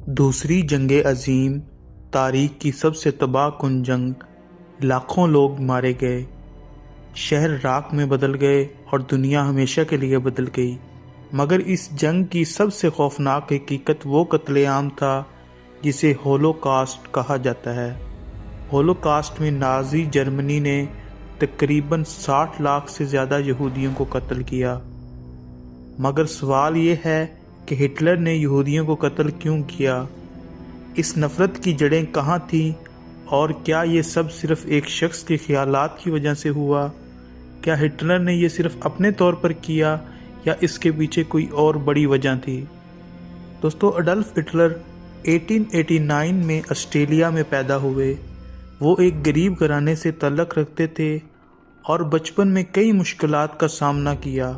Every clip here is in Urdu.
دوسری جنگ عظیم تاریخ کی سب سے تباہ کن جنگ۔ لاکھوں لوگ مارے گئے، شہر راکھ میں بدل گئے اور دنیا ہمیشہ کے لیے بدل گئی۔ مگر اس جنگ کی سب سے خوفناک حقیقت وہ قتل عام تھا جسے ہولوکاسٹ کہا جاتا ہے۔ ہولوکاسٹ میں نازی جرمنی نے تقریباً 60 لاکھ سے زیادہ یہودیوں کو قتل کیا۔ مگر سوال یہ ہے کہ ہٹلر نے یہودیوں کو قتل کیوں کیا؟ اس نفرت کی جڑیں کہاں تھیں اور کیا یہ سب صرف ایک شخص کے خیالات کی وجہ سے ہوا؟ کیا ہٹلر نے یہ صرف اپنے طور پر کیا یا اس کے پیچھے کوئی اور بڑی وجہ تھی؟ دوستو، اڈلف ہٹلر 1889 میں آسٹریلیا میں پیدا ہوئے۔ وہ ایک غریب گھرانے سے تعلق رکھتے تھے اور بچپن میں کئی مشکلات کا سامنا کیا،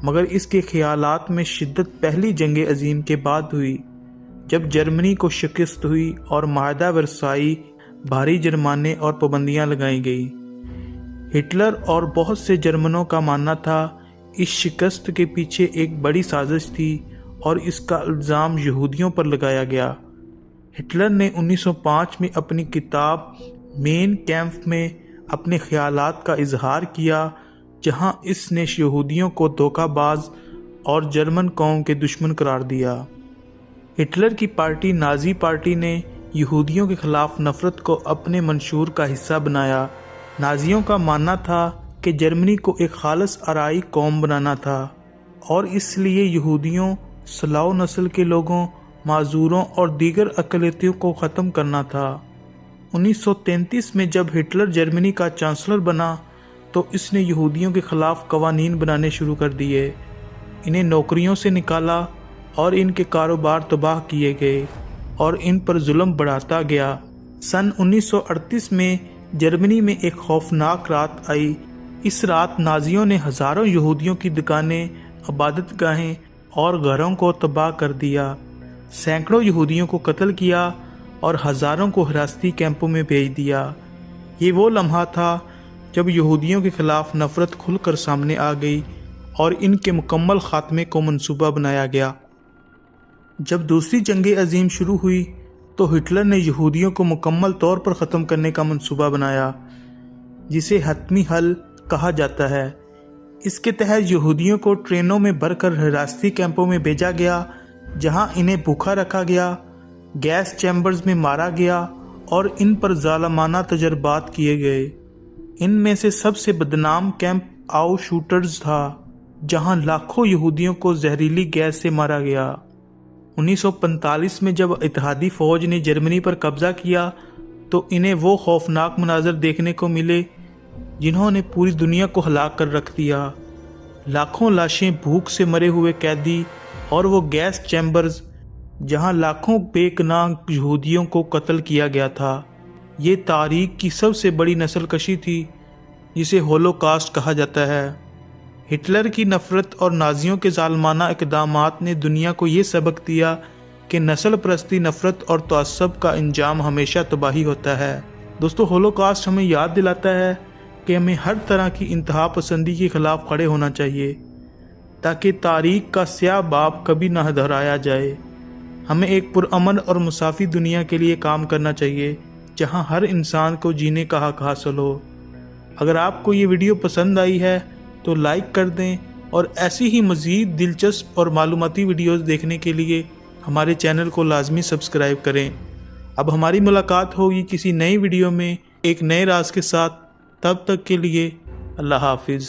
مگر اس کے خیالات میں شدت پہلی جنگ عظیم کے بعد ہوئی، جب جرمنی کو شکست ہوئی اور معاہدہ ورسائی بھاری جرمانے اور پابندیاں لگائی گئی۔ ہٹلر اور بہت سے جرمنوں کا ماننا تھا اس شکست کے پیچھے ایک بڑی سازش تھی اور اس کا الزام یہودیوں پر لگایا گیا۔ ہٹلر نے 1905 میں اپنی کتاب مین کیمپ میں اپنے خیالات کا اظہار کیا، جہاں اس نے یہودیوں کو دھوکہ باز اور جرمن قوم کے دشمن قرار دیا۔ ہٹلر کی پارٹی نازی پارٹی نے یہودیوں کے خلاف نفرت کو اپنے منشور کا حصہ بنایا۔ نازیوں کا ماننا تھا کہ جرمنی کو ایک خالص آرائی قوم بنانا تھا اور اس لیے یہودیوں، سلاؤ نسل کے لوگوں، معذوروں اور دیگر اقلیتوں کو ختم کرنا تھا۔ 1933 میں جب ہٹلر جرمنی کا چانسلر بنا تو اس نے یہودیوں کے خلاف قوانین بنانے شروع کر دیے، انہیں نوکریوں سے نکالا اور ان کے کاروبار تباہ کیے گئے اور ان پر ظلم بڑھاتا گیا۔ سن 1938 میں جرمنی میں ایک خوفناک رات آئی۔ اس رات نازیوں نے ہزاروں یہودیوں کی دکانیں، عبادت گاہیں اور گھروں کو تباہ کر دیا، سینکڑوں یہودیوں کو قتل کیا اور ہزاروں کو حراستی کیمپوں میں بھیج دیا۔ یہ وہ لمحہ تھا جب یہودیوں کے خلاف نفرت کھل کر سامنے آ گئی اور ان کے مکمل خاتمے کو منصوبہ بنایا گیا۔ جب دوسری جنگ عظیم شروع ہوئی تو ہٹلر نے یہودیوں کو مکمل طور پر ختم کرنے کا منصوبہ بنایا، جسے حتمی حل کہا جاتا ہے۔ اس کے تحت یہودیوں کو ٹرینوں میں بھر کر حراستی کیمپوں میں بھیجا گیا، جہاں انہیں بھوکا رکھا گیا، گیس چیمبرز میں مارا گیا اور ان پر ظالمانہ تجربات کیے گئے۔ ان میں سے سب سے بدنام کیمپ آؤشوٹرز تھا، جہاں لاکھوں یہودیوں کو زہریلی گیس سے مارا گیا۔ 1945 میں جب اتحادی فوج نے جرمنی پر قبضہ کیا تو انہیں وہ خوفناک مناظر دیکھنے کو ملے جنہوں نے پوری دنیا کو ہلاک کر رکھ دیا۔ لاکھوں لاشیں، بھوک سے مرے ہوئے قیدی اور وہ گیس چیمبرز جہاں لاکھوں بے گناہ یہودیوں کو قتل کیا گیا تھا۔ یہ تاریخ کی سب سے بڑی نسل کشی تھی جسے ہولوکاسٹ کہا جاتا ہے۔ ہٹلر کی نفرت اور نازیوں کے ظالمانہ اقدامات نے دنیا کو یہ سبق دیا کہ نسل پرستی، نفرت اور تعصب کا انجام ہمیشہ تباہی ہوتا ہے۔ دوستو، ہولوکاسٹ ہمیں یاد دلاتا ہے کہ ہمیں ہر طرح کی انتہا پسندی کے خلاف کھڑے ہونا چاہیے تاکہ تاریخ کا سیاہ باب کبھی نہ دہرایا جائے۔ ہمیں ایک پرامن اور مساوی دنیا کے لیے کام کرنا چاہیے جہاں ہر انسان کو جینے کا حق حاصل ہو۔ اگر آپ کو یہ ویڈیو پسند آئی ہے تو لائک کر دیں اور ایسی ہی مزید دلچسپ اور معلوماتی ویڈیوز دیکھنے کے لیے ہمارے چینل کو لازمی سبسکرائب کریں۔ اب ہماری ملاقات ہوگی کسی نئی ویڈیو میں ایک نئے راز کے ساتھ۔ تب تک کے لیے اللہ حافظ۔